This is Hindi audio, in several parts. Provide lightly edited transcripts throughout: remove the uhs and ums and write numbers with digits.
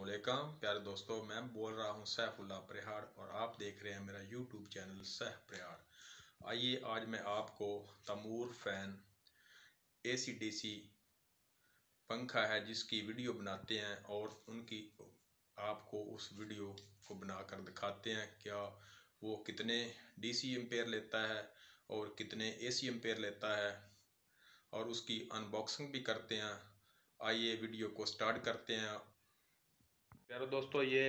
अस्सलामुअलैकुम प्यारे दोस्तों, मैं बोल रहा हूं सैफुल्लाह प्रहार और आप देख रहे हैं मेरा यूट्यूब चैनल सैफ प्रहार। आइए आज मैं आपको तमूर फैन AC/DC पंखा है जिसकी वीडियो बनाते हैं और उनकी आपको उस वीडियो को बनाकर दिखाते हैं क्या वो कितने DC एम्पेयर लेता है और कितने AC एम्पेयर लेता है और उसकी अनबॉक्सिंग भी करते हैं। आइए वीडियो को स्टार्ट करते हैं। प्यारे दोस्तों, ये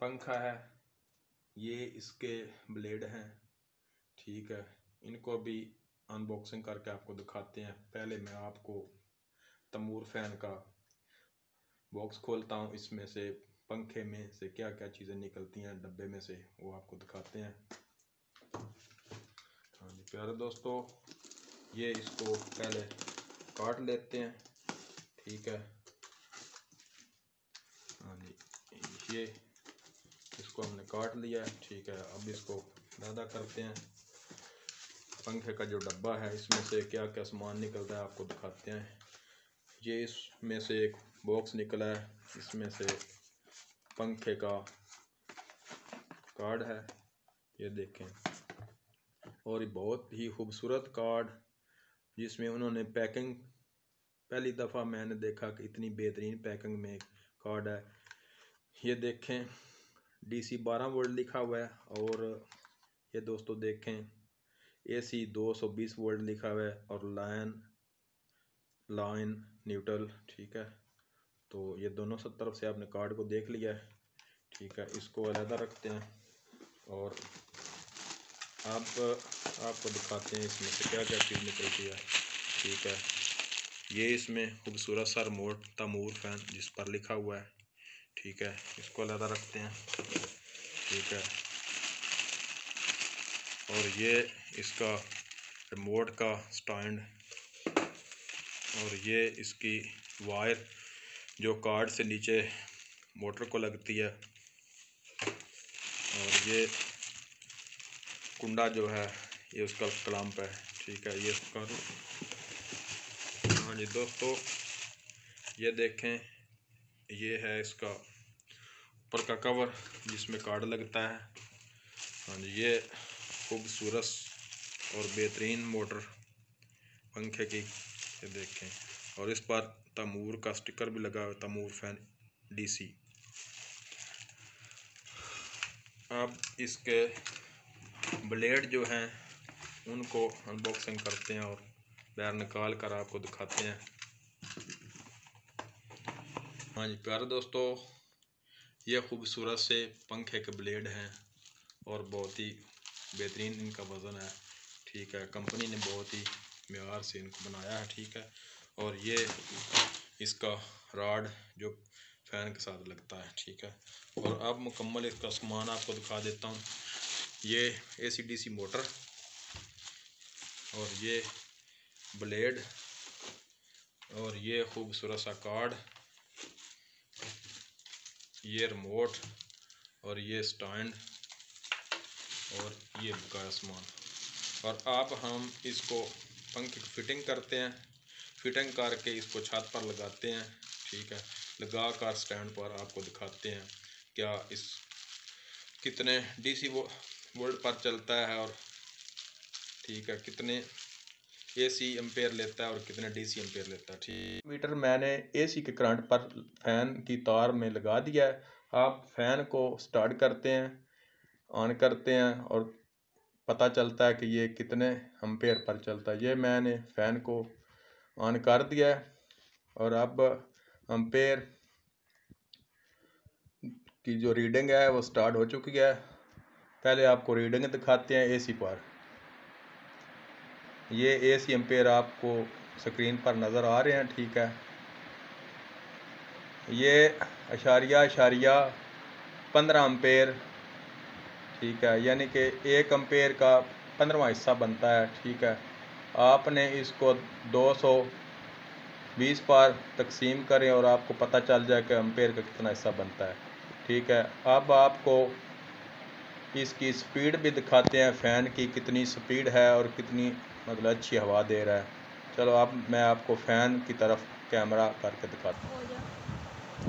पंखा है, ये इसके ब्लेड हैं, ठीक है। इनको भी अनबॉक्सिंग करके आपको दिखाते हैं। पहले मैं आपको तमूर फैन का बॉक्स खोलता हूँ, इसमें से पंखे में से क्या क्या चीज़ें निकलती हैं डब्बे में से वो आपको दिखाते हैं। हाँ जी प्यारे दोस्तों, ये इसको पहले काट लेते हैं, ठीक है। हाँ जी, ये इसको हमने काट लिया है, ठीक है। अब इसको अलग करते हैं। पंखे का जो डब्बा है इसमें से क्या क्या सामान निकलता है आपको दिखाते हैं। ये इसमें से एक बॉक्स निकला है, इसमें से पंखे का कार्ड है, ये देखें। और ये बहुत ही खूबसूरत कार्ड जिसमें उन्होंने पैकिंग, पहली दफ़ा मैंने देखा कि इतनी बेहतरीन पैकिंग में कार्ड है। ये देखें, DC 12 वोल्ट लिखा हुआ है और ये दोस्तों देखें AC 220 वोल्ट लिखा हुआ है और लाइन न्यूट्रल, ठीक है। तो ये दोनों सब तरफ से आपने कार्ड को देख लिया है, ठीक है। इसको अलग रखते हैं और आपको दिखाते हैं इसमें से क्या क्या चीज़ निकलती है, ठीक है। ये इसमें खूबसूरत सा रिमोट तमूर फैन जिस पर लिखा हुआ है, ठीक है। इसको अलग रखते हैं, ठीक है। और ये इसका रिमोट का स्टैंड और ये इसकी वायर जो कार्ड से नीचे मोटर को लगती है और ये कुंडा जो है ये उसका क्लैंप है, ठीक है। ये उसका, हाँ जी दोस्तों, ये देखें, ये है इसका ऊपर का कवर जिसमें कार्ड लगता है। हाँ जी, ये खूबसूरत और बेहतरीन मोटर पंखे की, ये देखें। और इस पर तमूर का स्टिकर भी लगा हुआ है, तमूर फैन DC। अब इसके ब्लेड जो हैं उनको अनबॉक्सिंग करते हैं और बाहर निकाल कर आपको दिखाते हैं। हाँ जी प्यारे दोस्तों, ये खूबसूरत से पंखे के ब्लेड हैं और बहुत ही बेहतरीन इनका वज़न है, ठीक है। कंपनी ने बहुत ही मेयार से इनको बनाया है, ठीक है। और ये इसका रॉड जो फैन के साथ लगता है, ठीक है। और अब मुकम्मल इसका सामान आपको दिखा देता हूँ। ये AC/DC मोटर और ये ब्लेड और ये खूबसूरत सा कार्ड, ये रिमोट और ये स्टैंड और ये बकाया सामान। और अब हम इसको पंखे की फिटिंग करते हैं। फिटिंग करके इसको छत पर लगाते हैं, ठीक है। लगा कर स्टैंड पर आपको दिखाते हैं क्या इस कितने DC वोल्ट पर चलता है और, ठीक है, कितने AC एम्पेयर लेता है और कितने DC एम्पेयर लेता है, ठीक। मीटर मैंने AC के करंट पर फैन की तार में लगा दिया है। आप फैन को स्टार्ट करते हैं, ऑन करते हैं और पता चलता है कि ये कितने एम्पेयर पर चलता है। ये मैंने फ़ैन को ऑन कर दिया है और अब एम्पेयर की जो रीडिंग है वो स्टार्ट हो चुकी है। पहले आपको रीडिंग दिखाते हैं AC पर। ये AC एम्पेयर आपको स्क्रीन पर नज़र आ रहे हैं, ठीक है। ये # 15 एम्पेयर, ठीक है, यानी कि 1 एम्पेयर का 15वां हिस्सा बनता है, ठीक है। आपने इसको 220 पर तकसीम करें और आपको पता चल जाए कि एम्पेयर का कितना हिस्सा बनता है, ठीक है। अब आपको इसकी स्पीड भी दिखाते हैं, फ़ैन की कितनी स्पीड है और कितनी मतलब अच्छी हवा दे रहा है। चलो अब मैं आपको फ़ैन की तरफ कैमरा करके दिखाता हूँ।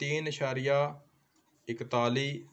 3.41